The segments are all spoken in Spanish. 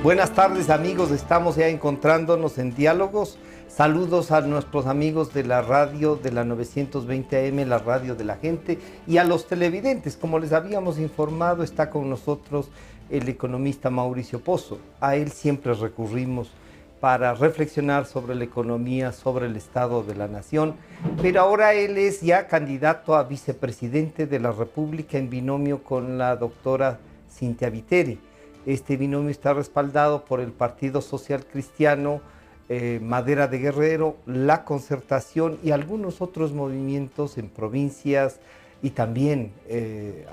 Buenas tardes amigos, estamos ya encontrándonos en Diálogos. Saludos a nuestros amigos de la radio de la 920 AM, la radio de la gente, y a los televidentes. Como les habíamos informado, está con nosotros el economista Mauricio Pozo. A él siempre recurrimos para reflexionar sobre la economía, sobre el estado de la nación, pero ahora él es ya candidato a vicepresidente de la República en binomio con la doctora Cynthia Viteri. Este binomio está respaldado por el Partido Social Cristiano, Madera de Guerrero, La Concertación y algunos otros movimientos en provincias, y también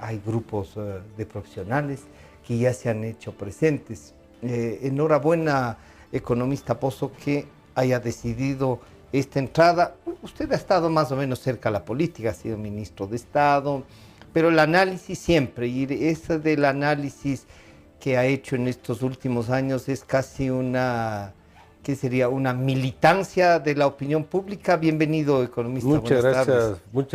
hay grupos de profesionales que ya se han hecho presentes. Enhorabuena, economista Pozo, que haya decidido esta entrada. Usted ha estado más o menos cerca a la política, ha sido ministro de Estado, pero el análisis siempre, y ese del análisis que ha hecho en estos últimos años es casi una, ¿qué sería? Una militancia de la opinión pública. Bienvenido, economista. Muchas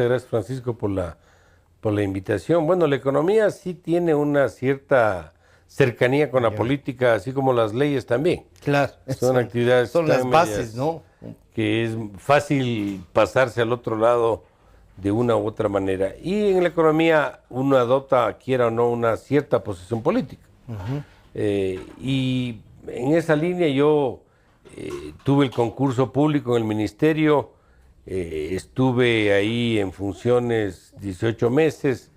gracias Francisco por la invitación. Bueno, la economía sí tiene una cierta cercanía con la política, así como las leyes también. Claro. Son actividades, son las bases, ¿no? Que es fácil pasarse al otro lado de una u otra manera. Y en la economía uno adopta, quiera o no, una cierta posición política. Y en esa línea yo tuve el concurso público en el ministerio, estuve ahí en funciones 18 meses,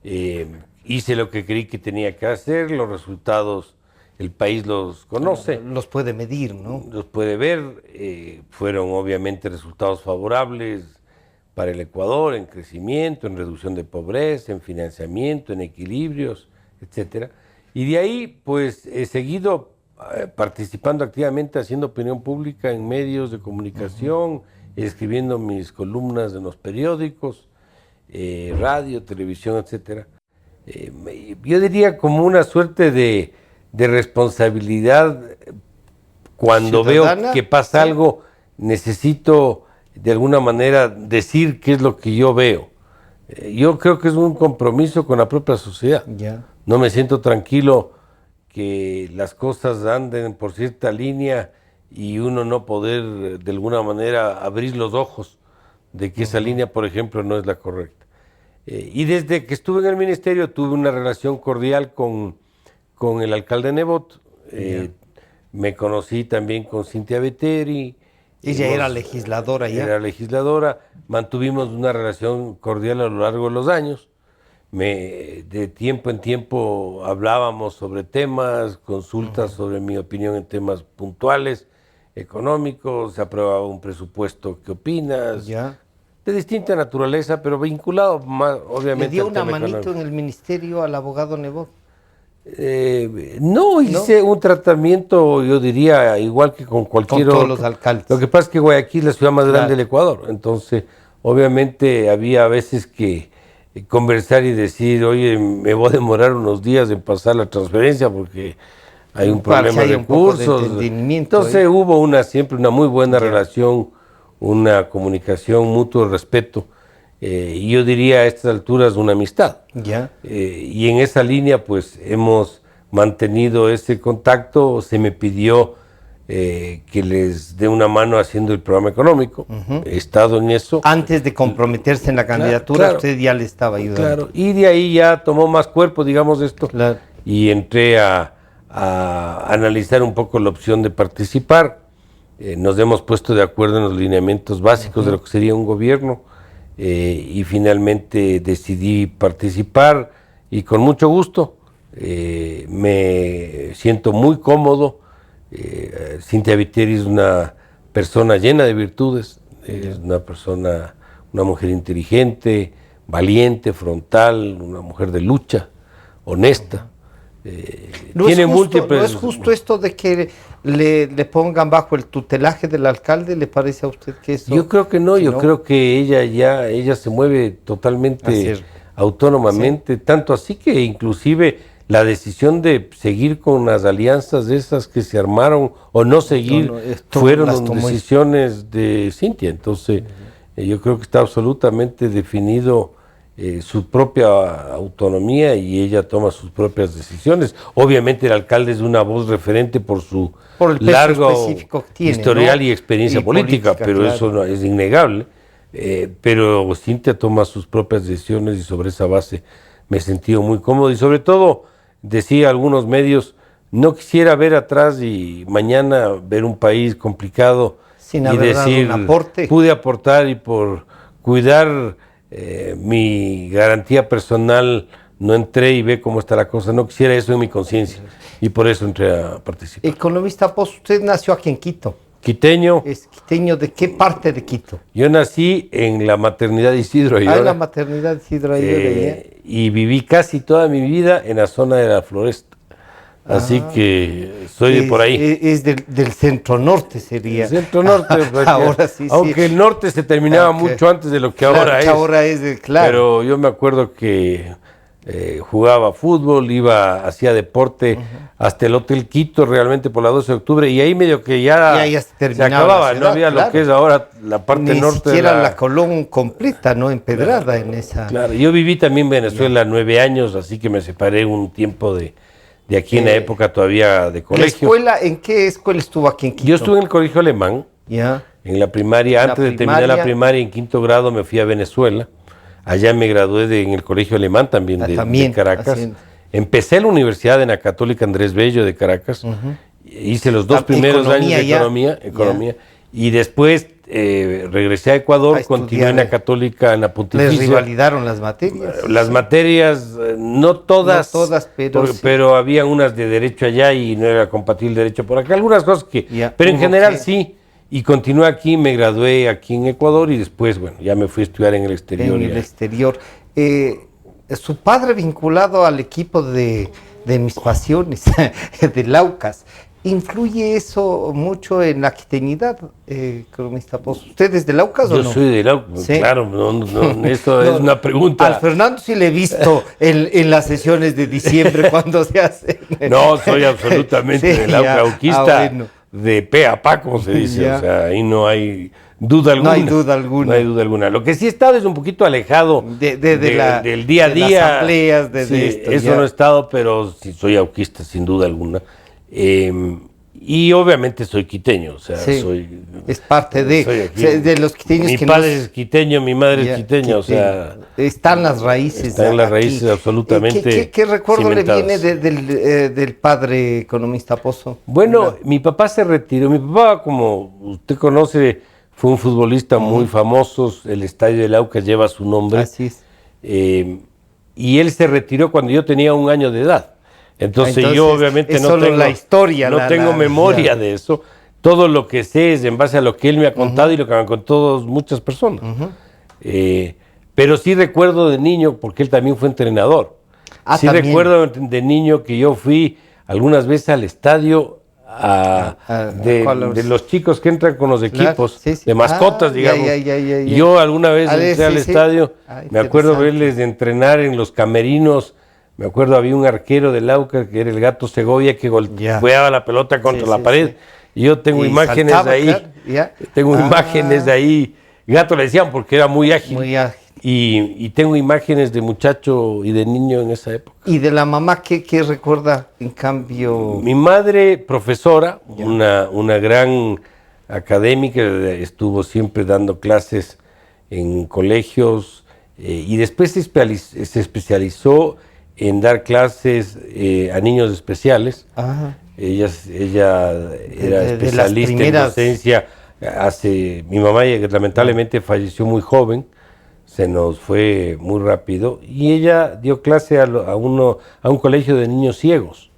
hice lo que creí que tenía que hacer, los resultados el país los conoce. Los puede medir, ¿no? Los puede ver, fueron obviamente resultados favorables para el Ecuador en crecimiento, en reducción de pobreza, en financiamiento, en equilibrios, etcétera. Y de ahí, pues, he seguido participando activamente, haciendo opinión pública en medios de comunicación, escribiendo mis columnas en los periódicos, radio, televisión, etcétera. Yo diría como una suerte de responsabilidad. Cuando ciudadana, veo que pasa algo, necesito de alguna manera decir qué es lo que yo veo. Yo creo que es un compromiso con la propia sociedad. Ya. No me siento tranquilo que las cosas anden por cierta línea y uno no poder de alguna manera abrir los ojos de que esa línea, por ejemplo, no es la correcta. Y desde que estuve en el ministerio tuve una relación cordial con el alcalde Nebot. Me conocí también con Cynthia Viteri. Ella era legisladora ya. Era legisladora, mantuvimos una relación cordial a lo largo de los años. De tiempo en tiempo hablábamos sobre temas, consultas sobre mi opinión en temas puntuales, económicos, se aprobaba un presupuesto, ¿qué opinas? Ya. De distinta naturaleza, pero vinculado más, obviamente. ¿Le dio al una tema manito económico. en el ministerio al abogado Nebot? No, hice un tratamiento, yo diría, igual que con cualquier Con todos otro. los alcaldes. Lo que pasa es que Guayaquil es la ciudad más grande del Ecuador, entonces obviamente había veces que conversar y decir, oye, me voy a demorar unos días en pasar la transferencia porque hay un problema de recursos. Entonces hubo siempre una muy buena relación, una comunicación, mutuo respeto. Y yo diría a estas alturas una amistad. Y en esa línea pues hemos mantenido ese contacto. Se me pidió que les dé una mano haciendo el programa económico. He estado en eso. Antes de comprometerse en la candidatura, usted ya le estaba ayudando. Claro, y de ahí ya tomó más cuerpo, digamos, esto. Y entré a analizar un poco la opción de participar. Nos hemos puesto de acuerdo en los lineamientos básicos de lo que sería un gobierno. Y finalmente decidí participar y con mucho gusto. Me siento muy cómodo. Cynthia Viteri es una persona llena de virtudes, es una mujer inteligente, valiente, frontal, una mujer de lucha, honesta. Tiene múltiples... ¿No es justo esto de que le pongan bajo el tutelaje del alcalde? ¿Le parece a usted que eso...? Yo creo que no, yo creo que ella se mueve totalmente autónomamente, tanto así que inclusive la decisión de seguir con las alianzas de esas que se armaron o no seguir fueron decisiones de Cynthia. Entonces yo creo que está absolutamente definido su propia autonomía y ella toma sus propias decisiones. Obviamente el alcalde es una voz referente por su Por el peso largo específico que tiene, historial, ¿no?, y experiencia y política, pero claro, eso no, es innegable. Pero Cintia toma sus propias decisiones y sobre esa base me he sentido muy cómodo y sobre todo, decía algunos medios, no quisiera ver atrás y mañana ver un país complicado sin y haber dado decir, un aporte. pude aportar y por cuidar mi garantía personal no entré y ve cómo está la cosa. No quisiera eso en mi conciencia y por eso entré a participar. Economista Pozo, usted nació aquí en Quito. Quiteño. ¿Es quiteño de qué parte de Quito? Yo nací en la maternidad de Isidro Ayora. En la maternidad de Isidro Ayora. Y viví casi toda mi vida en la zona de la Floresta. Así que soy de por ahí. Es del centro norte, sería. El centro norte. Ahora sí. Aunque el norte se terminaba mucho antes de lo que claro, ahora es. Ahora es, claro. Pero yo me acuerdo que jugaba fútbol, hacía deporte hasta el Hotel Quito, realmente por la 12 de octubre, y ahí medio que ya se acababa, no había lo que es ahora la parte norte. Ni siquiera la Colón completa, ¿no? Empedrada en esa. Claro, yo viví también en Venezuela 9 años, así que me separé un tiempo de aquí en la época todavía de colegio. ¿En qué escuela estuvo aquí en Quito? Yo estuve en el colegio alemán, en la primaria, antes de terminar la primaria, en 5º grado me fui a Venezuela. Allá me gradué en el colegio alemán también de Caracas. Empecé en la Universidad de la Católica Andrés Bello de Caracas. Hice los 2 primeros años de economía. Y después regresé a Ecuador, continué en la Católica, en la Pontificia. ¿Les rivalidaron las materias? Las materias, no todas, pero había unas de derecho allá y no era compatible derecho por acá. Algunas cosas pero en general sí. Y continué aquí, me gradué aquí en Ecuador y después, bueno, ya me fui a estudiar en el exterior. En el exterior. Su padre vinculado al equipo de mis pasiones, de Laucas, ¿influye eso mucho en la quiteñidad, economista Pozo? ¿Usted es de Laucas o no? Yo soy de Laucas, ¿sí? Claro, eso es una pregunta. Al Fernando sí le he visto en las sesiones de diciembre cuando se hace. No, soy absolutamente de laucauquista. Bueno. De pe a pa, como se dice, o sea, ahí no hay duda alguna. No hay duda alguna. No hay duda alguna. Lo que sí he estado es un poquito alejado del día a día. De las asambleas, esto. Eso no he estado, pero sí soy auquista, sin duda alguna. Y obviamente soy quiteño, o sea, es parte de los quiteños. Mi padre es quiteño, mi madre es quiteña, o sea. Están las raíces. Están las raíces absolutamente. ¿Qué recuerdo le viene del padre economista Pozo? Bueno, mi papá se retiró. Mi papá, como usted conoce, fue un futbolista muy famoso. El estadio de Laucas lleva su nombre. Así es. Y él se retiró cuando yo tenía 1 año de edad. Entonces yo obviamente no tengo la historia, no tengo memoria de eso. Todo lo que sé es en base a lo que él me ha contado y lo que me han contado muchas personas. Pero sí recuerdo de niño, porque él también fue entrenador. Sí ¿también? Recuerdo de niño que yo fui algunas veces al estadio de los chicos que entran con los equipos, de mascotas, digamos. Yo alguna vez entré al estadio, me acuerdo verles de entrenar en los camerinos. Me acuerdo, había un arquero de Laucas que era el Gato Segovia que golpeaba la pelota contra la pared. Y yo tengo imágenes de ahí. Tengo imágenes de ahí. Gato le decían porque era muy ágil. Y tengo imágenes de muchacho y de niño en esa época. ¿Y de la mamá qué recuerda, en cambio? Mi madre, profesora, una gran académica, estuvo siempre dando clases en colegios y después se especializó en dar clases a niños especiales. Ella era especialista en docencia. Mi mamá lamentablemente falleció muy joven, se nos fue muy rápido, y ella dio clase a un colegio de niños ciegos.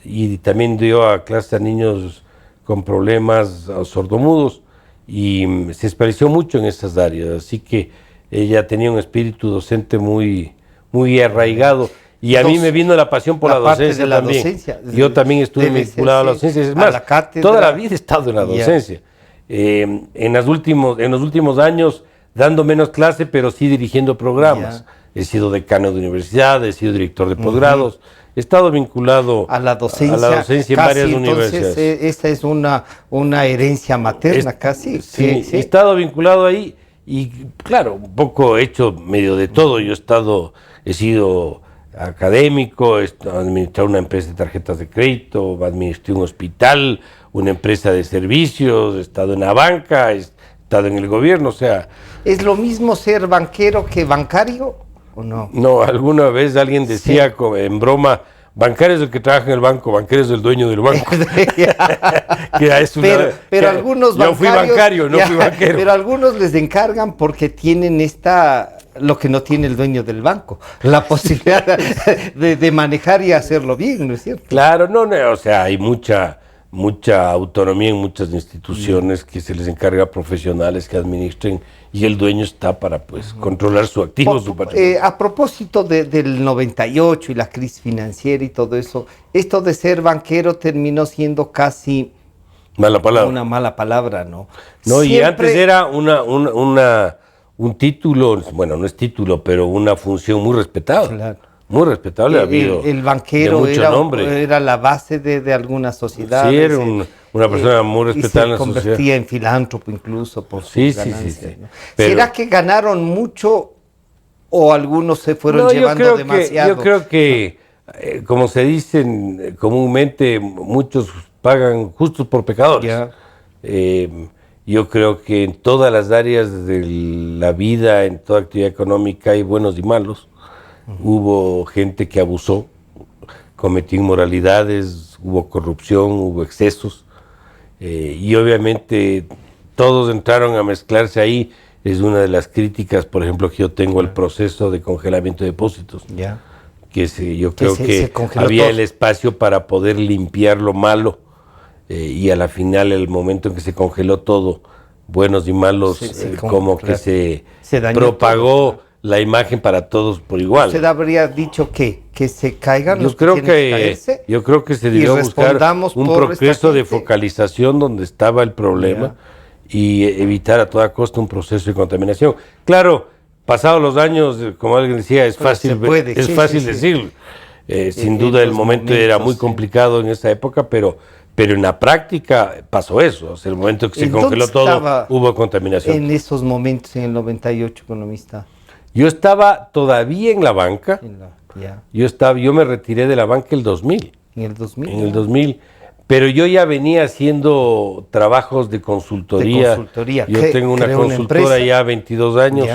Y también dio clase a niños con problemas sordomudos, y se especializó mucho en esas áreas, así que ella tenía un espíritu docente muy arraigado. Y a mí me vino la pasión por la docencia también. Yo también estuve vinculado a la docencia. Es más, toda la vida he estado en la docencia. En los últimos años, dando menos clase, pero sí dirigiendo programas. He sido decano de universidad, he sido director de posgrados. He estado vinculado a la docencia en varias universidades. Esta es una herencia materna casi. Sí, he estado vinculado ahí. y claro, un poco he hecho medio de todo. Yo he sido académico, he administrado una empresa de tarjetas de crédito, administré un hospital, una empresa de servicios, he estado en la banca, he estado en el gobierno, o sea... ¿Es lo mismo ser banquero que bancario o no? No, alguna vez alguien decía en broma, bancario es el que trabaja en el banco, banquero es el dueño del banco. pero algunos yo fui bancario, no fui banquero. Pero algunos les encargan porque tienen lo que no tiene el dueño del banco, la posibilidad de manejar y hacerlo bien, ¿no es cierto? Claro, no, o sea, hay mucha autonomía en muchas instituciones que se les encarga a profesionales que administren y el dueño está para pues controlar su activo, su patrimonio. A propósito del 98 y la crisis financiera y todo eso, esto de ser banquero terminó siendo casi mala palabra. Una mala palabra, ¿no? No, y antes era un título, bueno, no es título, pero una función muy respetada. Claro. Muy respetable. El banquero era la base de algunas sociedades. Sí, era una persona muy respetada en la sociedad. Se convertía en filántropo incluso por sus ganancias. Sí. ¿No? Pero, ¿será que ganaron mucho o algunos se fueron llevando demasiado? Yo creo que, como se dice comúnmente, muchos pagan justos por pecadores. Yo creo que en todas las áreas de la vida, en toda actividad económica, hay buenos y malos. Hubo gente que abusó, cometió inmoralidades, hubo corrupción, hubo excesos, y obviamente todos entraron a mezclarse ahí. Es una de las críticas, por ejemplo, que yo tengo al proceso de congelamiento de depósitos. Yo creo que había todo el espacio para poder limpiar lo malo, y a la final, el momento en que se congeló todo, buenos y malos, se propagó todo, la imagen para todos por igual. ¿Usted habría dicho que se caigan los que caerse? Yo creo que se debió buscar un proceso de focalización donde estaba el problema y evitar a toda costa un proceso de contaminación. Claro, pasados los años, como alguien decía, es fácil decirlo. Sin duda el momento era muy complicado en esa época, pero en la práctica pasó eso. O sea, el momento que se congeló todo, hubo contaminación. En esos momentos, en el 98, economista. Yo estaba todavía en la banca. Yo me retiré de la banca el 2000. ¿En el 2000? En el 2000. Pero yo ya venía haciendo trabajos de consultoría. Yo tengo una consultora ya 22 años,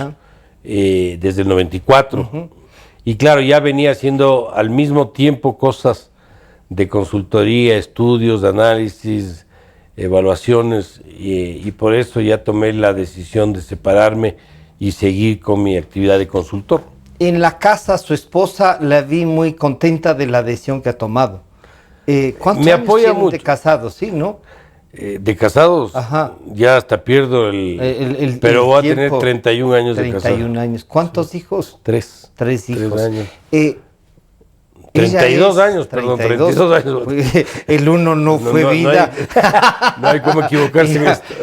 desde el 94. Y claro, ya venía haciendo al mismo tiempo cosas de consultoría, estudios, análisis, evaluaciones, y por eso ya tomé la decisión de separarme y seguir con mi actividad de consultor. En la casa, su esposa la vi muy contenta de la decisión que ha tomado. ¿Cuántos me años apoya tienen mucho. De casados? Sí, ¿no? De casados, ya hasta pierdo pero voy a tener 31 años de casado. 31 años. ¿Cuántos hijos? Tres. 3 hijos. 3 años. 32 años, perdón, 32 años. El uno no fue vida. No hay cómo equivocarse en esto.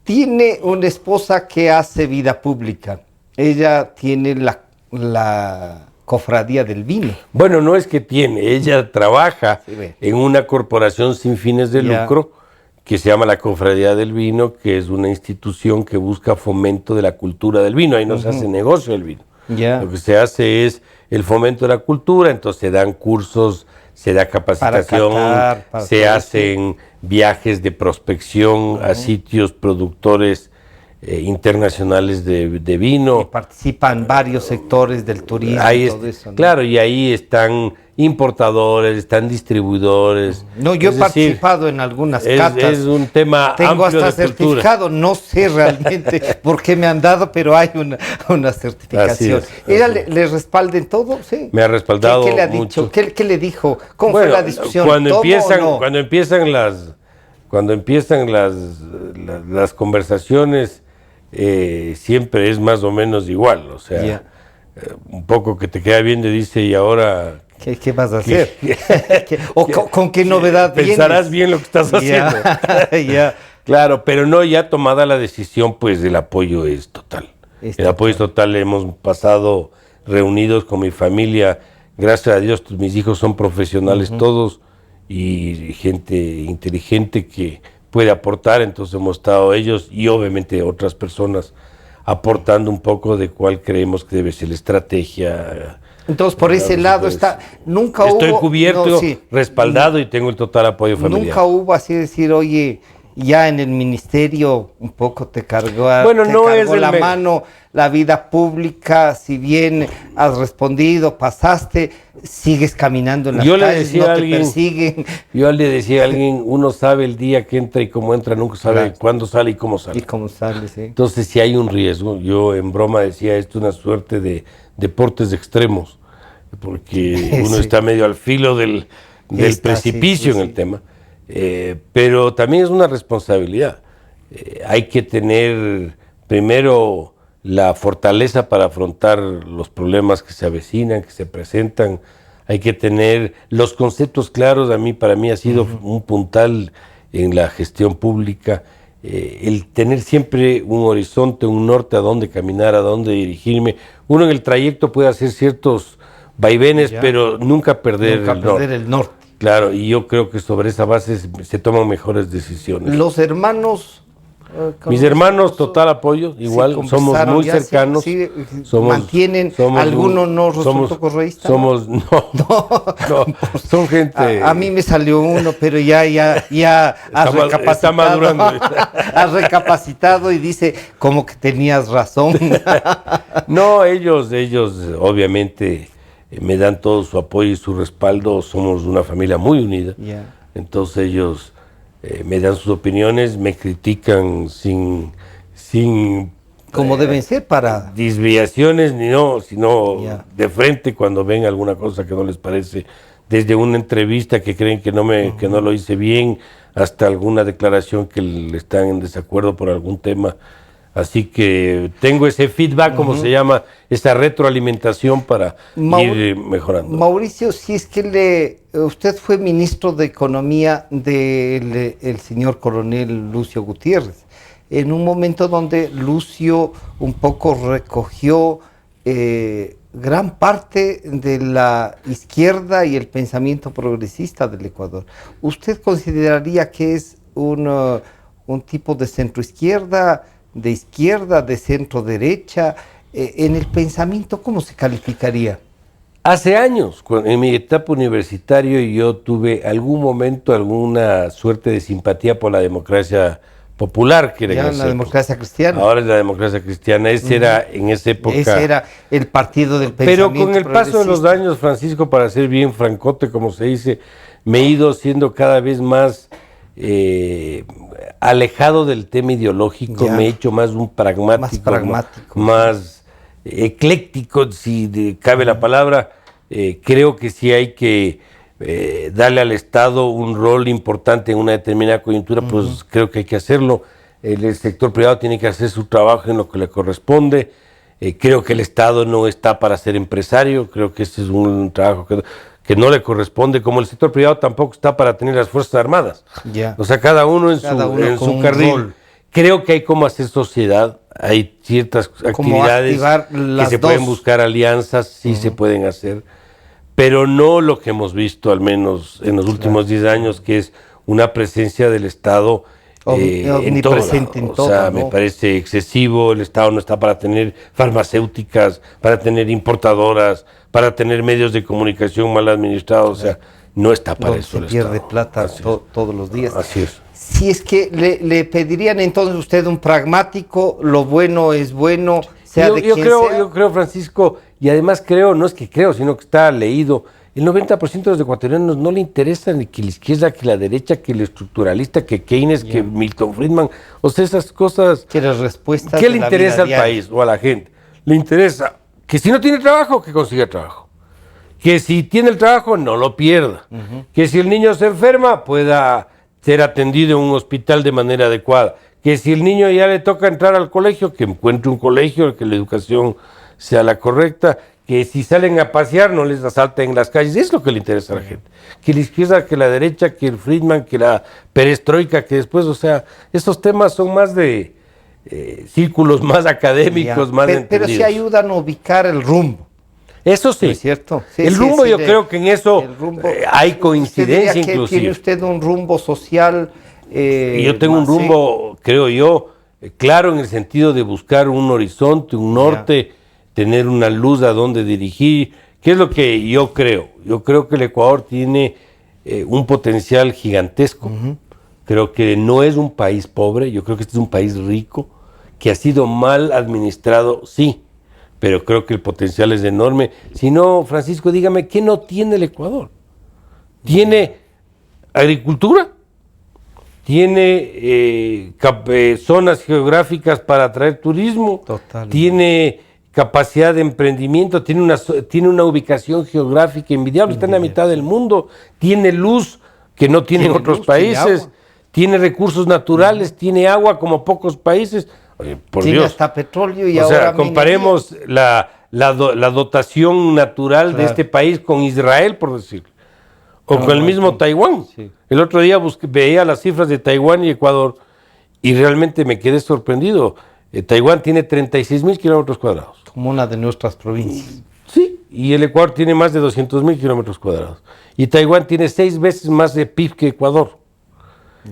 Tiene una esposa que hace vida pública. Ella tiene la cofradía del vino. Bueno, no es que tiene, ella trabaja en una corporación sin fines de lucro que se llama la Cofradía del Vino, que es una institución que busca fomento de la cultura del vino. Ahí no se hace negocio del vino. Lo que se hace es el fomento de la cultura, entonces se dan cursos, se da capacitación, se hacen viajes de prospección a sitios productores internacionales de vino. Y participan varios sectores del turismo y todo eso, ¿no? Claro, y ahí están importadores, están distribuidores. No, yo he participado en algunas catas. Es un tema Tengo amplio hasta de certificado, cultura. No sé realmente por qué me han dado, pero hay una certificación. ¿Ella le respalda en todo? Sí. Me ha respaldado ¿Qué le ha mucho. dicho? ¿Qué le dijo? ¿Cómo fue la discusión? Cuando empiezan las conversaciones, siempre es más o menos igual, o sea, un poco que te queda viendo y dice, ¿y ahora qué vas a hacer? ¿Con qué novedad pensarás bien lo que estás haciendo? Claro, pero no, ya tomada la decisión, pues el apoyo es total. El apoyo es total. Hemos pasado reunidos con mi familia, gracias a Dios, mis hijos son profesionales todos y gente inteligente que puede aportar, entonces hemos estado ellos y obviamente otras personas aportando un poco de cuál creemos que debe ser la estrategia. Entonces, por ese lado está, nunca Estoy hubo... cubierto, no, sí, respaldado y tengo el total apoyo familiar. nunca hubo así decir, oye, ya en el ministerio un poco te cargó, Bueno, te no cargó es la mano la vida pública, si bien has respondido, pasaste, sigues caminando en las calles, no te persiguen. Yo le decía a alguien, uno sabe el día que entra y cómo entra, nunca sabe Claro. cuándo sale y cómo sale. Y cómo sale, sí. Entonces, si hay un riesgo, yo en broma decía, esto es una suerte de deportes extremos, porque uno Sí. está medio al filo del precipicio en el tema, pero también es una responsabilidad. Hay que tener primero la fortaleza para afrontar los problemas que se avecinan, que se presentan. Hay que tener los conceptos claros. Para mí ha sido un puntal en la gestión pública, el tener siempre un horizonte, un norte a dónde caminar, a dónde dirigirme. Uno en el trayecto puede hacer ciertos vaivenes, pero nunca perder el norte. Claro, y yo creo que sobre esa base se toman mejores decisiones. Los hermanos... Mis hermanos, total apoyo, igual, sí, somos muy cercanos. Sí, mantienen, alguno no resultó correísta. No, son gente... A mí me salió uno, pero ya has recapacitado. Está madurando. Has recapacitado y dice, como que tenías razón. No, ellos obviamente me dan todo su apoyo y su respaldo. Somos una familia muy unida. Yeah. Entonces ellos... me dan sus opiniones, me critican sin como deben ser para desviaciones, sino de frente cuando ven alguna cosa que no les parece, desde una entrevista que creen que no lo hice bien, hasta alguna declaración que están en desacuerdo por algún tema. Así que tengo ese feedback, como se llama, esa retroalimentación para ir mejorando. Mauricio, si es que usted fue ministro de Economía del señor coronel Lucio Gutiérrez, en un momento donde Lucio un poco recogió gran parte de la izquierda y el pensamiento progresista del Ecuador. ¿Usted consideraría que es un tipo de centroizquierda, de izquierda, de centro derecha? En el pensamiento, ¿cómo se calificaría? Hace años, en mi etapa universitaria, yo tuve algún momento alguna suerte de simpatía por la democracia popular, que era la democracia cristiana. Ahora es la democracia cristiana. Ese era en esa época. Ese era el partido del pensamiento. Pero con el paso de los años, Francisco, para ser bien francote, como se dice, me he ido siendo cada vez más alejado del tema ideológico, me he hecho más un pragmático, más ecléctico, si cabe la palabra. Creo que sí hay que darle al Estado un rol importante en una determinada coyuntura, pues creo que hay que hacerlo. El sector privado tiene que hacer su trabajo en lo que le corresponde. Creo que el Estado no está para ser empresario, creo que ese es un trabajo que no le corresponde, como el sector privado tampoco está para tener las Fuerzas Armadas. O sea, cada uno en su carril. Rol. Creo que hay como hacer sociedad, hay ciertas actividades que se pueden buscar alianzas, sí se pueden hacer, pero no lo que hemos visto al menos en los últimos 10 años, que es una presencia del Estado en todo lado. O sea, me parece excesivo. El Estado no está para tener farmacéuticas, para tener importadoras, para tener medios de comunicación mal administrados. O sea, no está para eso. Se pierde plata todos los días. Así es. Si es que le pedirían entonces usted un pragmático, lo bueno es bueno, sea de quien sea. Yo creo, Francisco, y además no es que creo, sino que está leído. El 90% de los ecuatorianos no le interesa ni que la izquierda, que la derecha, que el estructuralista, que Keynes, que Milton Friedman. O sea, esas cosas. ¿Quiere respuestas? ¿Qué le interesa al país o a la gente? Le interesa que si no tiene trabajo, que consiga trabajo. Que si tiene el trabajo, no lo pierda. Que si el niño se enferma, pueda ser atendido en un hospital de manera adecuada. Que si el niño ya le toca entrar al colegio, que encuentre un colegio, que la educación sea la correcta. Que si salen a pasear no les asalten en las calles. Es lo que le interesa a la gente. Que la izquierda, que la derecha, que el Friedman, que la perestroika, que después, o sea, estos temas son más de círculos más académicos, más entendidos. Pero sí ayudan a ubicar el rumbo. Eso sí. ¿Es cierto? Sí, el rumbo yo creo que en eso hay coincidencia inclusive. ¿Tiene usted un rumbo social Y yo tengo un rumbo, creo yo, claro en el sentido de buscar un horizonte, un norte, tener una luz a donde dirigir. ¿Qué es lo que yo creo? Yo creo que el Ecuador tiene un potencial gigantesco. Creo que no es un país pobre, yo creo que este es un país rico, que ha sido mal administrado, sí, pero creo que el potencial es enorme. Si no, Francisco, dígame, ¿qué no tiene el Ecuador? Tiene agricultura, tiene zonas geográficas para atraer turismo, tiene capacidad de emprendimiento, tiene una ubicación geográfica envidiable, está en la mitad del mundo, tiene luz que no tienen otros países, tiene recursos naturales, tiene agua como pocos países. Oye, por tiene Dios. hasta petróleo y o ahora sea, comparemos la dotación natural de este país con Israel, por decirlo, o con el mismo Taiwán. Sí. El otro día veía las cifras de Taiwán y Ecuador y realmente me quedé sorprendido. Taiwán tiene 36,000 kilómetros cuadrados. Como una de nuestras provincias. Sí, y el Ecuador tiene más de 200,000 kilómetros cuadrados. Y Taiwán tiene 6 veces más de PIB que Ecuador.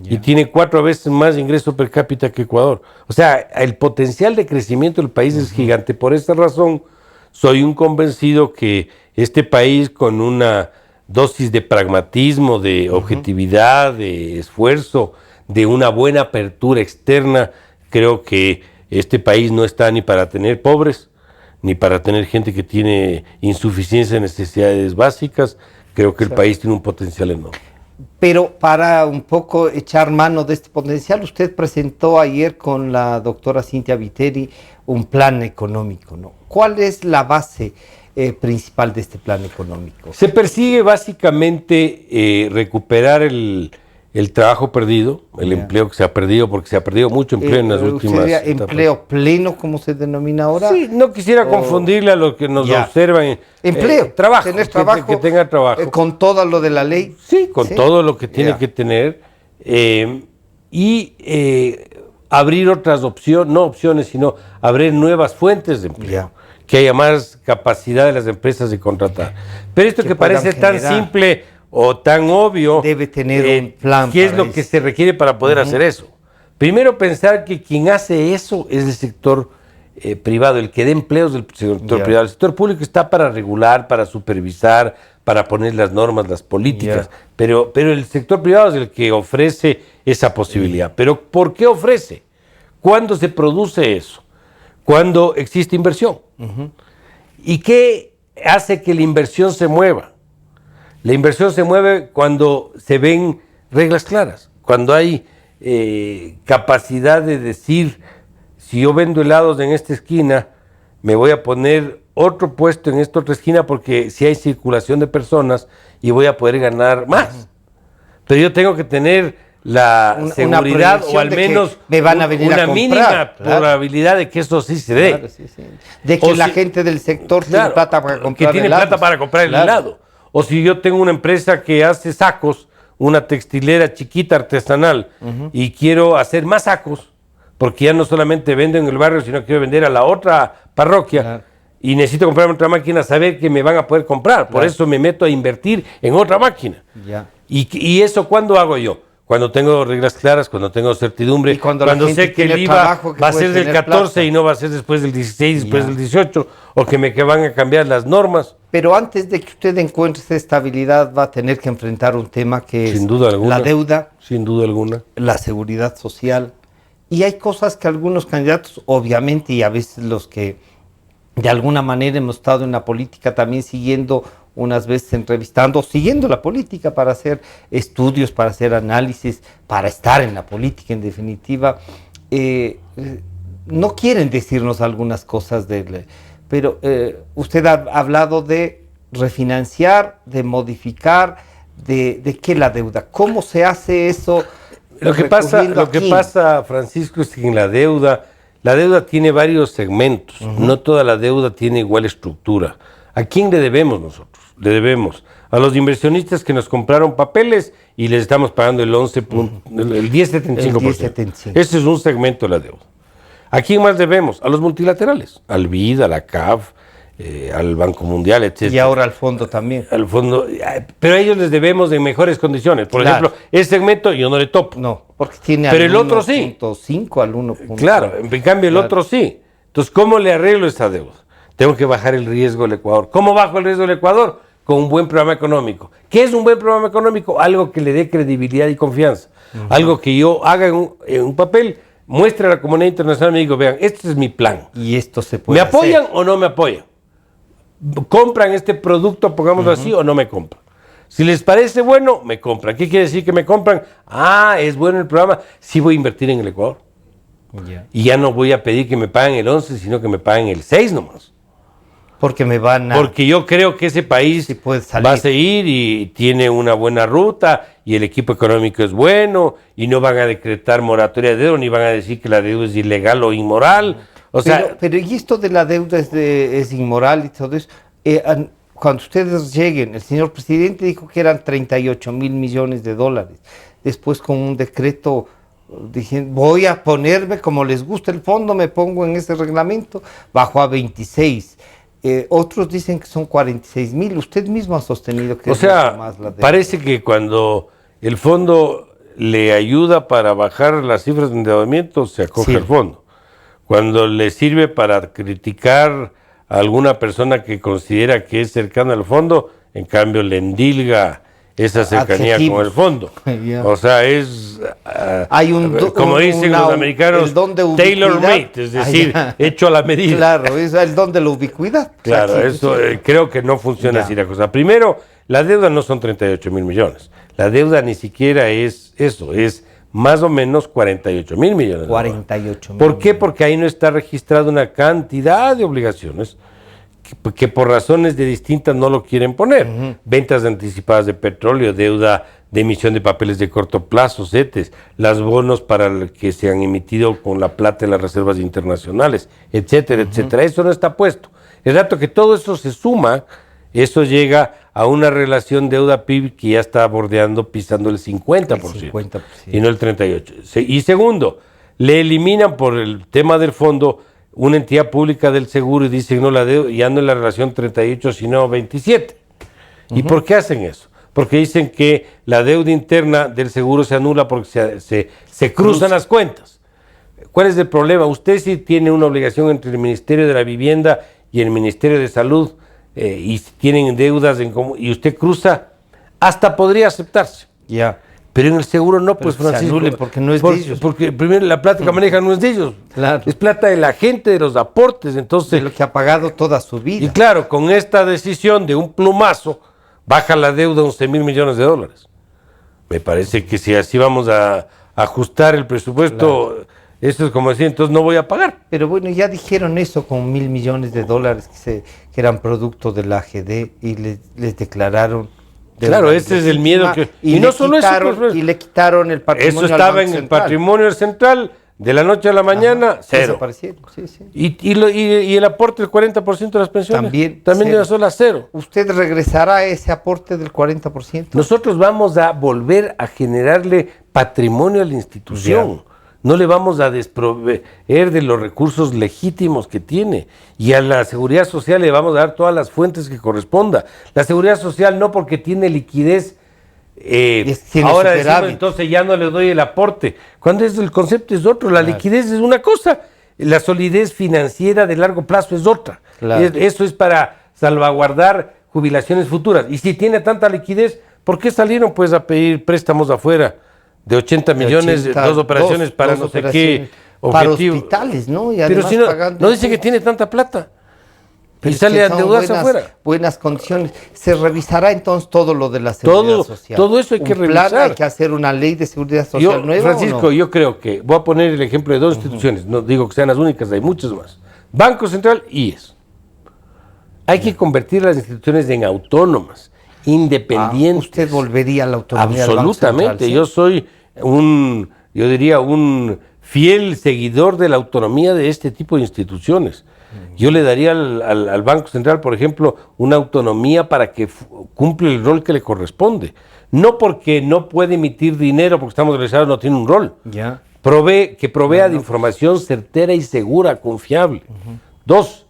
Y tiene 4 veces más ingreso per cápita que Ecuador. O sea, el potencial de crecimiento del país es gigante. Por esta razón, soy un convencido que este país, con una dosis de pragmatismo, de objetividad, de esfuerzo, de una buena apertura externa, creo que este país no está ni para tener pobres, ni para tener gente que tiene insuficiencia de necesidades básicas. Creo que el país tiene un potencial enorme. Pero para un poco echar mano de este potencial, usted presentó ayer con la doctora Cintia Viteri un plan económico, ¿no? ¿Cuál es la base principal de este plan económico? Se persigue básicamente recuperar el trabajo perdido, el empleo que se ha perdido, porque se ha perdido mucho empleo en las últimas etapas. ¿Empleo pleno, como se denomina ahora? Sí, no quisiera confundirle a lo que nos observan. Empleo, trabajo, tener trabajo, que tenga trabajo. Con todo lo de la ley. Sí, con todo lo que tiene que tener. Abrir otras opciones, no opciones, sino abrir nuevas fuentes de empleo. Que haya más capacidad de las empresas de contratar. Pero esto que parece tan simple o tan obvio, debe tener un plan. ¿Qué es lo que se requiere para poder hacer eso? Primero, pensar que quien hace eso es el sector privado, el que dé empleos del sector privado. El sector público está para regular, para supervisar, para poner las normas, las políticas, pero el sector privado es el que ofrece esa posibilidad. ¿Pero por qué ofrece? ¿Cuándo se produce eso? Cuando existe inversión. ¿Y qué hace que la inversión se mueva? La inversión se mueve cuando se ven reglas claras, cuando hay capacidad de decir, si yo vendo helados en esta esquina, me voy a poner otro puesto en esta otra esquina porque si hay circulación de personas y voy a poder ganar más. Pero yo tengo que tener la seguridad o al menos me van a venir una mínima probabilidad de que eso sí se dé. Claro, sí. De que la gente del sector tiene plata para comprar que tiene plata para comprar el helado. O si yo tengo una empresa que hace sacos, una textilera chiquita artesanal, y quiero hacer más sacos, porque ya no solamente vendo en el barrio, sino quiero vender a la otra parroquia, y necesito comprarme otra máquina, saber que me van a poder comprar. Por eso me meto a invertir en otra máquina. ¿Y eso cuándo hago yo? Cuando tengo reglas claras, cuando tengo certidumbre, cuando sé que el IVA va a ser del 14 y no va a ser después del 16, después del 18, o que van a cambiar las normas. Pero antes de que usted encuentre esa estabilidad, va a tener que enfrentar un tema que es la deuda, sin duda alguna, la seguridad social. Y hay cosas que algunos candidatos, obviamente, y a veces los que de alguna manera hemos estado en la política también siguiendo, unas veces entrevistando, siguiendo la política para hacer estudios, para hacer análisis, para estar en la política en definitiva, no quieren decirnos algunas cosas pero usted ha hablado de refinanciar, de modificar, de qué la deuda, ¿cómo se hace eso? Lo que pasa, Francisco, es que en la deuda tiene varios segmentos, no toda la deuda tiene igual estructura. ¿A quién le debemos nosotros? Le debemos a los inversionistas que nos compraron papeles y les estamos pagando el 10,75%. Ese es un segmento de la deuda. ¿A quién más debemos? A los multilaterales, al BID, a la CAF, al Banco Mundial, etc. Y ahora al fondo también. Al fondo, pero a ellos les debemos en mejores condiciones. Por ejemplo, ese segmento yo no le topo. No, porque tiene pero al el otro sí. 1.5 al 1. Claro, en cambio el otro sí. Entonces, ¿cómo le arreglo esta deuda? Tengo que bajar el riesgo del Ecuador. ¿Cómo bajo el riesgo del Ecuador? Con un buen programa económico. ¿Qué es un buen programa económico? Algo que le dé credibilidad y confianza. Algo que yo haga en un papel, muestre a la comunidad internacional y me digo, vean, este es mi plan. Y esto se puede ¿Me apoyan hacer o no me apoyan? ¿Compran este producto, pongámoslo así, o no me compran? Si les parece bueno, me compran. ¿Qué quiere decir que me compran? Ah, es bueno el programa, sí voy a invertir en el Ecuador. Y ya no voy a pedir que me paguen el 11, sino que me paguen el 6 nomás. Porque me van a... Porque yo creo que ese país sí puede salir. va a seguir y tiene una buena ruta y el equipo económico es bueno y no van a decretar moratoria de deuda ni van a decir que la deuda es ilegal o inmoral. O sea, pero y esto de la deuda es inmoral y todo eso. Cuando ustedes lleguen, el señor presidente dijo que eran 38.000 millones de dólares. Después con un decreto dije, voy a ponerme como les gusta el fondo, me pongo en ese reglamento, bajó a 26. Otros dicen que son 46.000. Usted mismo ha sostenido que es más la deuda. Parece que cuando el fondo le ayuda para bajar las cifras de endeudamiento, se acoge al fondo. Cuando le sirve para criticar a alguna persona que considera que es cercana al fondo, en cambio le endilga esa cercanía con el fondo. O sea, es, hay como dicen los americanos, tailor-made, es decir, hecho a la medida. Claro, es el don de la ubicuidad. Claro, eso creo que no funciona así la cosa. Primero, la deuda no son 38.000 millones. La deuda ni siquiera es eso, es más o menos 48.000 millones. 48.000. ¿Por qué? Porque ahí no está registrada una cantidad de obligaciones que por razones de distintas no lo quieren poner. Ventas anticipadas de petróleo, deuda de emisión de papeles de corto plazo, CETES, las bonos para el que se han emitido con la plata de las reservas internacionales, etcétera, etcétera. Eso no está puesto. El dato que todo eso se suma, eso llega a una relación deuda-PIB que ya está bordeando, pisando el 50%, y no el 38%. Y segundo, le eliminan por el tema del fondo una entidad pública del seguro y dicen, no, la deuda ya no es la relación 38, sino 27. ¿Y por qué hacen eso? Porque dicen que la deuda interna del seguro se anula porque se cruzan las cuentas. ¿Cuál es el problema? Usted sí tiene una obligación entre el Ministerio de la Vivienda y el Ministerio de Salud y tienen deudas en común y usted cruza, hasta podría aceptarse. Ya. Pero en el seguro no, pues Francisco. Se anule porque no es de ellos. Porque primero la plata que manejan no es de ellos. Claro. Es plata de la gente, de los aportes. Entonces, de lo que ha pagado toda su vida. Y claro, con esta decisión de un plumazo, baja la deuda a 11.000 millones de dólares. Me parece que si así vamos a ajustar el presupuesto, eso es como decir, entonces no voy a pagar. Pero bueno, ya dijeron eso con 1.000 millones de dólares que eran producto de la AGD y les declararon. Claro, ese es el miedo que... Y no solo eso, pues, y le quitaron el patrimonio. Eso estaba en el patrimonio central, de la noche a la mañana, cero. Desaparecieron, sí. Y el aporte del 40% de las pensiones también de una sola, cero. ¿Usted regresará a ese aporte del 40%? Nosotros vamos a volver a generarle patrimonio a la institución. No le vamos a desproveer de los recursos legítimos que tiene. Y a la Seguridad Social le vamos a dar todas las fuentes que corresponda. La Seguridad Social no porque tiene liquidez, ahora decimos, entonces ya no le doy el aporte. Cuando el concepto es otro, la liquidez es una cosa, la solidez financiera de largo plazo es otra. Eso es para salvaguardar jubilaciones futuras. Y si tiene tanta liquidez, ¿por qué salieron pues a pedir préstamos afuera? De 80 millones, dos operaciones para no sé qué objetivo. Para hospitales, ¿no? Y pero si no dice que tiene tanta plata. Y sale a endeudarse afuera. Buenas condiciones. Se revisará entonces todo lo de la seguridad social. Todo eso hay que revisar. Hay que hacer una ley de seguridad social nueva. Francisco, yo creo que voy a poner el ejemplo de dos instituciones. No digo que sean las únicas, hay muchas más. Banco Central y IES. Hay que convertir las instituciones en autónomas, independientes. ¿Usted volvería a la autonomía? Absolutamente. Central, ¿sí? Yo soy un fiel seguidor de la autonomía de este tipo de instituciones. Yo le daría al Banco Central, por ejemplo, una autonomía para que cumpla el rol que le corresponde. No porque no puede emitir dinero, porque estamos realizados, no tiene un rol. Que provea de información certera y segura, confiable. Dos,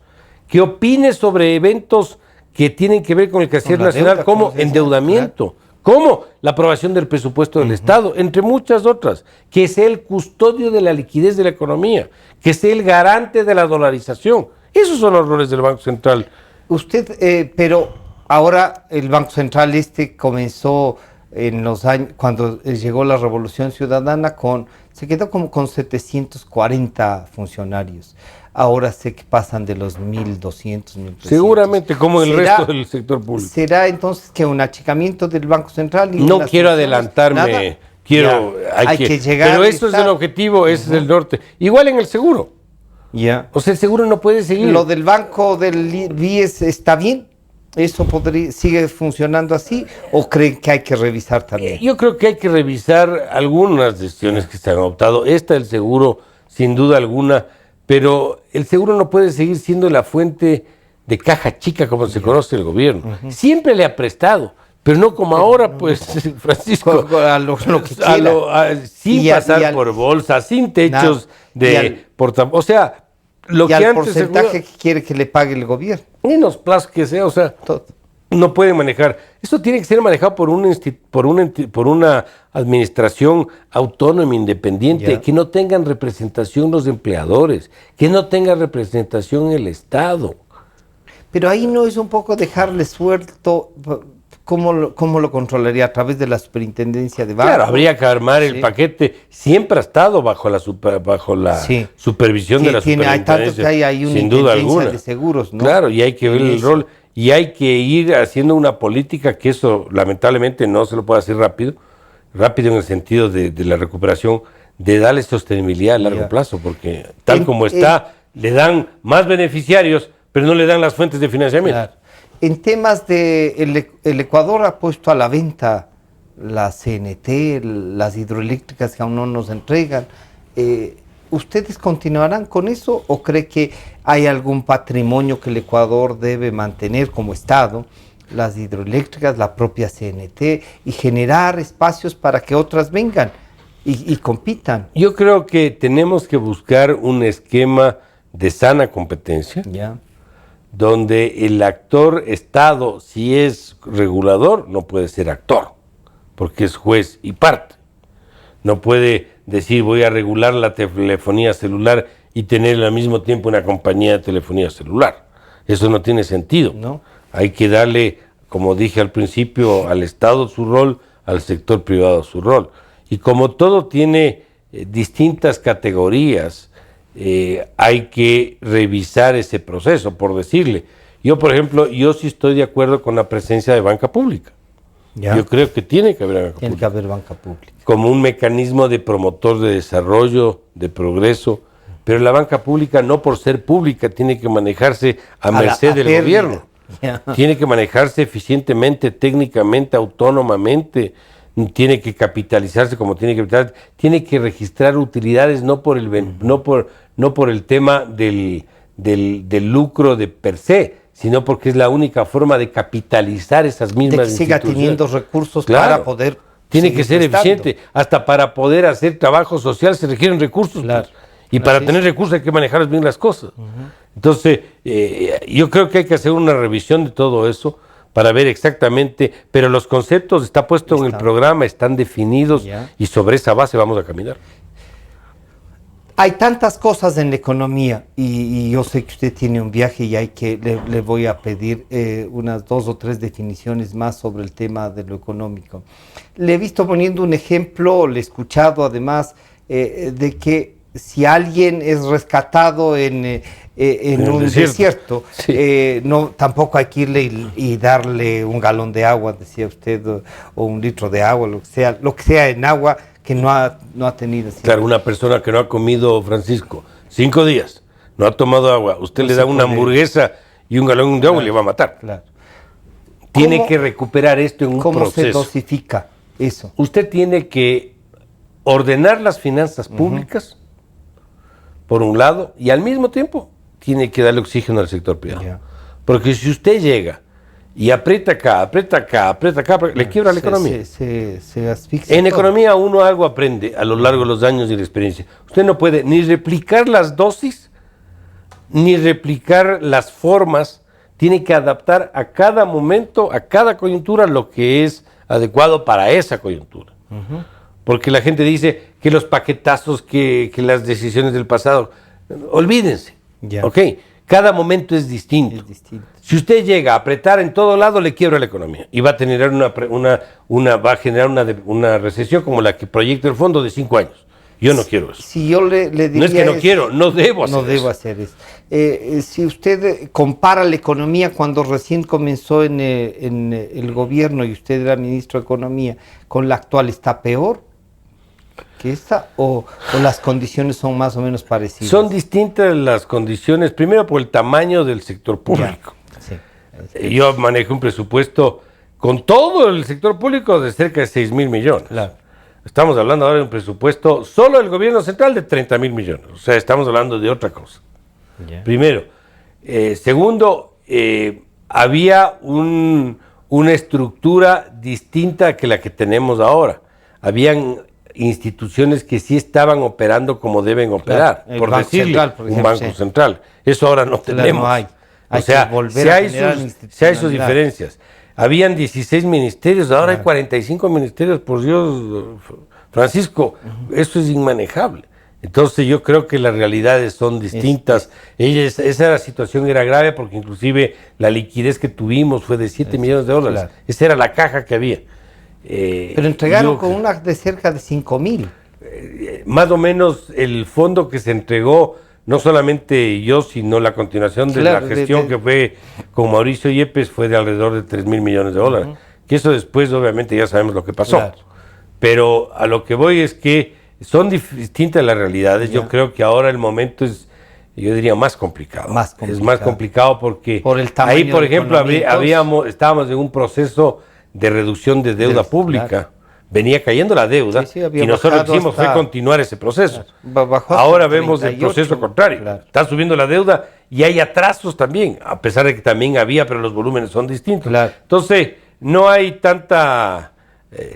que opine sobre eventos que tienen que ver con el quehacer nacional, deuda, como endeudamiento, como la aprobación del presupuesto del Estado, entre muchas otras, que sea el custodio de la liquidez de la economía, que sea el garante de la dolarización. Esos son los roles del Banco Central. Usted, pero ahora el Banco Central comenzó en los años, cuando llegó la Revolución Ciudadana, se quedó como con 740 funcionarios. Ahora sé que pasan de los 1.200, 1.300. Seguramente, como el resto del sector público. ¿Será entonces que un achicamiento del Banco Central? No quiero adelantarme, hay que llegar. Pero eso es el objetivo, ese es el norte. Igual en el seguro. O sea, el seguro no puede seguir. ¿Lo del banco del BIES está bien? ¿Eso sigue funcionando así o creen que hay que revisar también? Yo creo que hay que revisar algunas decisiones que se han adoptado. Esta del seguro, sin duda alguna, pero el seguro no puede seguir siendo la fuente de caja chica como se conoce el gobierno. Siempre le ha prestado, pero no como ahora, pues, Francisco. A lo que quiera. Sin pasar por bolsa, sin techos de portafolio. O sea, lo que antes porcentaje que quiere que le pague el gobierno. Ni los plazos que sea, o sea, todo. No pueden manejar. Esto tiene que ser manejado por una administración autónoma, independiente, que no tengan representación los empleadores, que no tengan representación el Estado. Pero ahí no es un poco dejarle suelto. ¿Cómo lo controlaría? ¿A través de la superintendencia de bancos? Claro, habría que armar el paquete. Siempre ha estado bajo la supervisión de la superintendencia. Hay tanto que hay una intendencia de seguros, ¿no? Claro, y hay que ver el rol. Y hay que ir haciendo una política que eso lamentablemente no se lo puede hacer rápido en el sentido de la recuperación, de darle sostenibilidad a largo plazo, porque tal como está, le dan más beneficiarios, pero no le dan las fuentes de financiamiento. Claro. En temas de el Ecuador ha puesto a la venta la CNT, las hidroeléctricas que aún no nos entregan. ¿Ustedes continuarán con eso o cree que hay algún patrimonio que el Ecuador debe mantener como Estado, las hidroeléctricas, la propia CNT, y generar espacios para que otras vengan y compitan? Yo creo que tenemos que buscar un esquema de sana competencia, donde el actor Estado, si es regulador, no puede ser actor, porque es juez y parte. No puede decir voy a regular la telefonía celular y tener al mismo tiempo una compañía de telefonía celular. Eso no tiene sentido. No. Hay que darle, como dije al principio, al Estado su rol, al sector privado su rol. Y como todo tiene distintas categorías, hay que revisar ese proceso, por decirle. Yo, por ejemplo, sí estoy de acuerdo con la presencia de banca pública. Yo creo que tiene que haber banca pública. Tiene que haber banca pública. Como un mecanismo de promotor de desarrollo, de progreso, pero la banca pública no por ser pública tiene que manejarse a merced del gobierno. Tiene que manejarse eficientemente, técnicamente, autónomamente, tiene que capitalizarse como tiene que capitalizarse, tiene que registrar utilidades no por el tema del lucro de per se, sino porque es la única forma de capitalizar esas mismas instituciones. De que siga teniendo recursos para poder. Tiene que ser eficiente. Hasta para poder hacer trabajo social se requieren recursos. Y para tener recursos hay que manejar bien las cosas. Entonces, yo creo que hay que hacer una revisión de todo eso para ver exactamente, pero los conceptos está puesto en el programa, están definidos y sobre esa base vamos a caminar. Hay tantas cosas en la economía y yo sé que usted tiene un viaje y le voy a pedir unas 2 o 3 definiciones más sobre el tema de lo económico. Le he visto poniendo un ejemplo, le he escuchado además de que si alguien es rescatado en un desierto, tampoco hay que irle y darle un galón de agua, decía usted, o un litro de agua, lo que sea en agua, que no ha tenido. Claro, una persona que no ha comido, Francisco, 5 días, no ha tomado agua, usted le da una hamburguesa y un galón de agua y le va a matar. Claro. Tiene que recuperar esto en un proceso. ¿Cómo se dosifica eso? Usted tiene que ordenar las finanzas públicas, por un lado, y al mismo tiempo tiene que darle oxígeno al sector privado. Porque si usted llega y aprieta acá, le quiebra la economía. Se asfixia. En economía uno algo aprende a lo largo de los años y la experiencia. Usted no puede ni replicar las dosis, ni replicar las formas, tiene que adaptar a cada momento, a cada coyuntura, lo que es adecuado para esa coyuntura. Porque la gente dice que los paquetazos, que las decisiones del pasado, olvídense, ¿ok? Cada momento es distinto. Si usted llega a apretar en todo lado, le quiebra la economía y va a tener va a generar una recesión como la que proyecta el fondo de 5 años. Yo no quiero eso. Si yo le diría no es que no quiero, no debo hacer eso. Si usted compara la economía cuando recién comenzó en el gobierno y usted era ministro de Economía, con la actual, ¿está peor que esta o las condiciones son más o menos parecidas? Son distintas las condiciones, primero por el tamaño del sector público. Yo manejo un presupuesto con todo el sector público de cerca de 6,000 millones. Claro. Estamos hablando ahora de un presupuesto solo del gobierno central de 30,000 millones. O sea, estamos hablando de otra cosa. Primero. Segundo, había una estructura distinta que la que tenemos ahora. Habían instituciones que sí estaban operando como deben operar. Claro, por Banco decirle, Central, por ejemplo, un banco central. Eso ahora no tenemos. No hay. O sea, si hay sus diferencias. Habían 16 ministerios, ahora hay 45 ministerios, por Dios, Francisco, eso es inmanejable. Entonces yo creo que las realidades son distintas. Esa situación era grave porque inclusive la liquidez que tuvimos fue de 7 millones de dólares. Claro. Esa era la caja que había. Pero entregaron con una de cerca de 5,000. Más o menos el fondo que se entregó, no solamente yo, sino la continuación de la gestión que fue con Mauricio Yepes, fue de alrededor de 3,000 millones de dólares. Que eso después, obviamente, ya sabemos lo que pasó. Claro. Pero a lo que voy es que son distintas las realidades. Yo creo que ahora el momento es, yo diría, más complicado. Es más complicado porque por el tamaño ahí, por ejemplo, estábamos en un proceso de reducción de deuda pública. Claro. Venía cayendo la deuda y nosotros lo que hicimos fue continuar ese proceso. Ahora vemos el proceso contrario. Claro. Está subiendo la deuda y hay atrasos también, a pesar de que también había, pero los volúmenes son distintos. Claro. Entonces, no hay tanta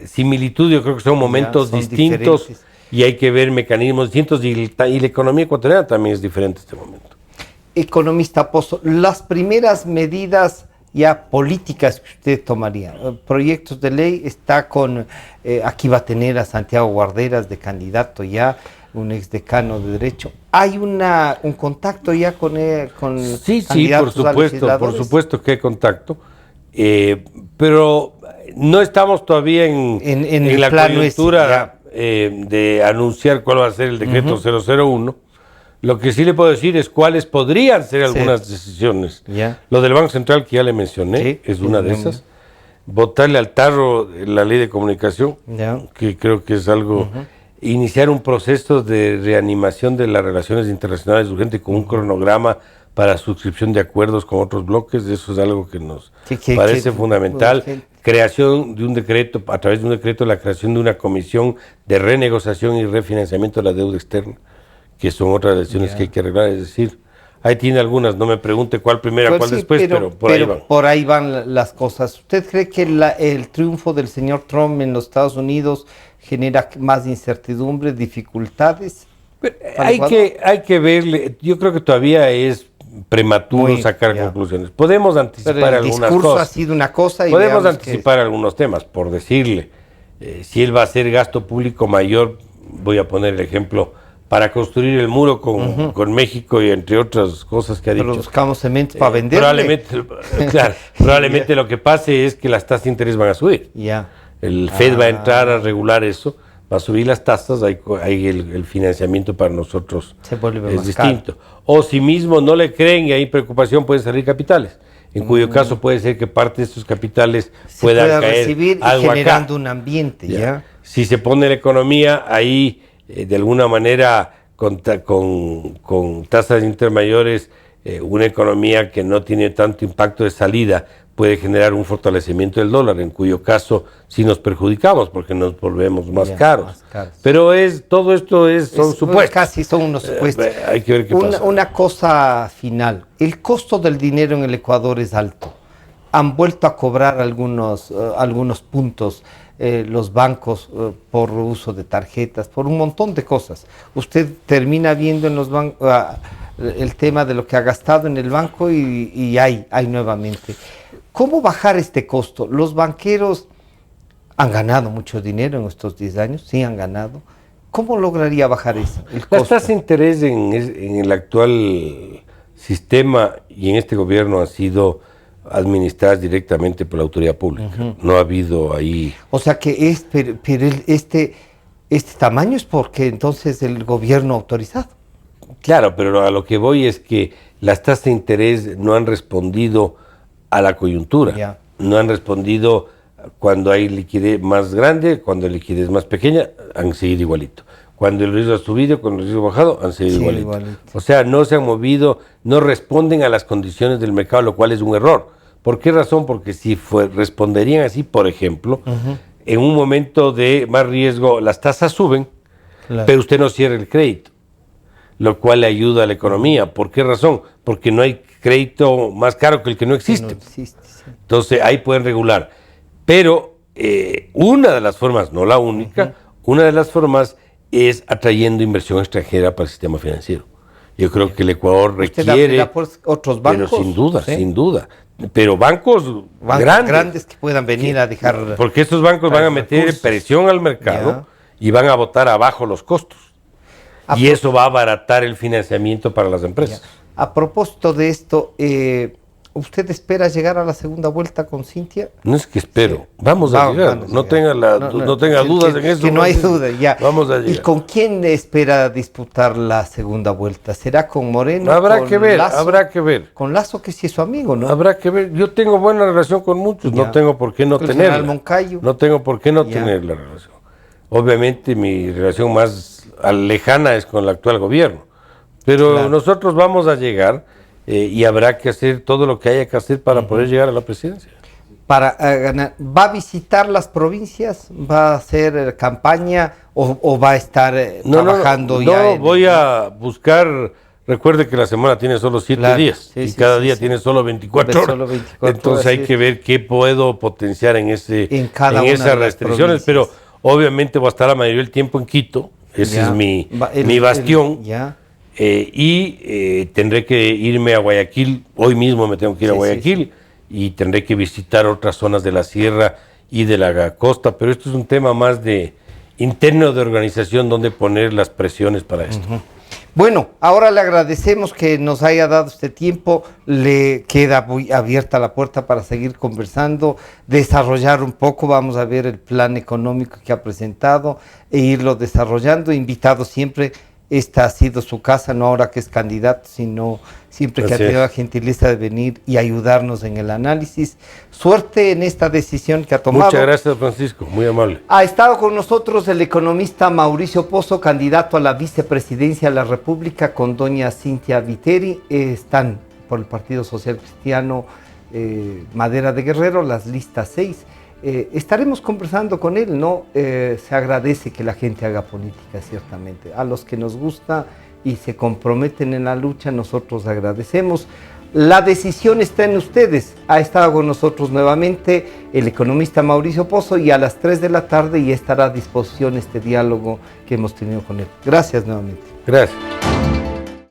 similitud, yo creo que son momentos distintos diferentes. Y hay que ver mecanismos distintos y la economía ecuatoriana también es diferente en este momento. Economista Pozo, las primeras medidas ya políticas que usted tomaría, proyectos de ley, está con, aquí va a tener a Santiago Guarderas de candidato ya, un exdecano de Derecho. ¿Hay un contacto ya con sí, por supuesto que hay contacto, pero no estamos todavía en la coyuntura de anunciar cuál va a ser el decreto 001. Lo que sí le puedo decir es cuáles podrían ser algunas decisiones. Lo del Banco Central que ya le mencioné, es una de esas. Botarle al tarro la ley de comunicación, que creo que es algo... Iniciar un proceso de reanimación de las relaciones internacionales urgente con un cronograma para suscripción de acuerdos con otros bloques, eso es algo que nos parece fundamental. Creación de un decreto, a través de un decreto, la creación de una comisión de renegociación y refinanciamiento de la deuda externa, que son otras lecciones que hay que arreglar, es decir, ahí tiene algunas, no me pregunte cuál primero, cuál después, pero ahí van. Por ahí van las cosas. ¿Usted cree que el triunfo del señor Trump en los Estados Unidos genera más incertidumbre, dificultades? Hay que verle, yo creo que todavía es prematuro sacar conclusiones. Podemos anticipar algunas cosas. El discurso ha sido una cosa y podemos anticipar algunos temas, por decirle, si él va a hacer gasto público mayor, voy a poner el ejemplo, para construir el muro con México y entre otras cosas que ha dicho. Pero buscamos cementos para venderle. Probablemente lo que pase es que las tasas de interés van a subir. El FED va a entrar a regular eso, va a subir las tasas, ahí el financiamiento para nosotros es distinto. Caro. O si mismo no le creen y hay preocupación, pueden salir capitales, en cuyo caso puede ser que parte de estos capitales puedan caer recibir algo generando un ambiente. Si se pone la economía ahí, de alguna manera con tasas intermayores, una economía que no tiene tanto impacto de salida puede generar un fortalecimiento del dólar, en cuyo caso sí nos perjudicamos porque nos volvemos más caros. Pero todo esto son supuestos. Casi son unos supuestos. Hay que ver qué pasa. Una cosa final, el costo del dinero en el Ecuador es alto. Han vuelto a cobrar algunos puntos los bancos por uso de tarjetas, por un montón de cosas. Usted termina viendo en los bancos el tema de lo que ha gastado en el banco y hay nuevamente. ¿Cómo bajar este costo? Los banqueros han ganado mucho dinero en estos 10 años, sí han ganado. ¿Cómo lograría bajar eso? Las tasas de interés en el actual sistema y en este gobierno han sido administradas directamente por la autoridad pública. No ha habido ahí... O sea que este tamaño es porque entonces el gobierno ha autorizado. Claro, pero a lo que voy es que las tasas de interés no han respondido a la coyuntura. Ya. No han respondido cuando hay liquidez más grande, cuando hay liquidez más pequeña, han seguido igualito. Cuando el riesgo ha subido, cuando el riesgo ha bajado, han seguido igualito. O sea, no se han movido, no responden a las condiciones del mercado, lo cual es un error. ¿Por qué razón? Porque si responderían así, por ejemplo, en un momento de más riesgo, las tasas suben, claro, pero usted no cierra el crédito, lo cual le ayuda a la economía. ¿Por qué razón? Porque no hay crédito más caro que el que no existe. No existe, sí. Entonces, ahí pueden regular. Pero una de las formas, no la única, una de las formas es atrayendo inversión extranjera para el sistema financiero. Yo creo que el Ecuador requiere... por otros bancos? Pero sin duda, ¿sí? Sin duda. Pero bancos grandes que puedan venir a dejar... Porque estos bancos van a meter presión al mercado y van a botar abajo los costos. Y eso va a abaratar el financiamiento para las empresas. A propósito de esto, ¿usted espera llegar a la segunda vuelta con Cintia? No es que espero, sí. Vamos a llegar. No tenga dudas en eso. Que no hay duda, ya. Vamos a llegar. ¿Y con quién espera disputar la segunda vuelta? ¿Será con Moreno? Habrá que ver, habrá que ver. Con Lazo, que sí es su amigo, ¿no? Habrá que ver. Yo tengo buena relación con muchos, no tengo por qué no tenerla. Moncayo. No tengo por qué no tener la relación. Obviamente mi relación más lejana es con el actual gobierno. Pero nosotros vamos a llegar... y habrá que hacer todo lo que haya que hacer para poder llegar a la presidencia. Para ganar, ¿va a visitar las provincias? ¿Va a hacer campaña o va a estar trabajando ya? No, voy a buscar, recuerde que la semana tiene solo 7 días y cada día tiene solo 24 horas. Solo 24 Entonces hay que ver qué puedo potenciar en esas restricciones, pero obviamente voy a estar la mayoría del tiempo en Quito, ese es mi bastión. Tendré que irme a Guayaquil, hoy mismo me tengo que ir a Guayaquil y tendré que visitar otras zonas de la sierra y de la costa, pero esto es un tema más de interno de organización donde poner las presiones para esto. Bueno, ahora le agradecemos que nos haya dado este tiempo, le queda muy abierta la puerta para seguir conversando, desarrollar un poco, vamos a ver el plan económico que ha presentado e irlo desarrollando, invitado siempre. Esta ha sido su casa, no ahora que es candidato, sino siempre que ha tenido la gentileza de venir y ayudarnos en el análisis. Suerte en esta decisión que ha tomado. Muchas gracias, Francisco, muy amable. Ha estado con nosotros el economista Mauricio Pozo, candidato a la vicepresidencia de la República con doña Cintia Viteri. Están por el Partido Social Cristiano Madera de Guerrero, las listas 6. Estaremos conversando con él, ¿no? Se agradece que la gente haga política, ciertamente. A los que nos gusta y se comprometen en la lucha, nosotros agradecemos. La decisión está en ustedes. Ha estado con nosotros nuevamente el economista Mauricio Pozo y a las 3 de la tarde ya estará a disposición este diálogo que hemos tenido con él. Gracias nuevamente. Gracias.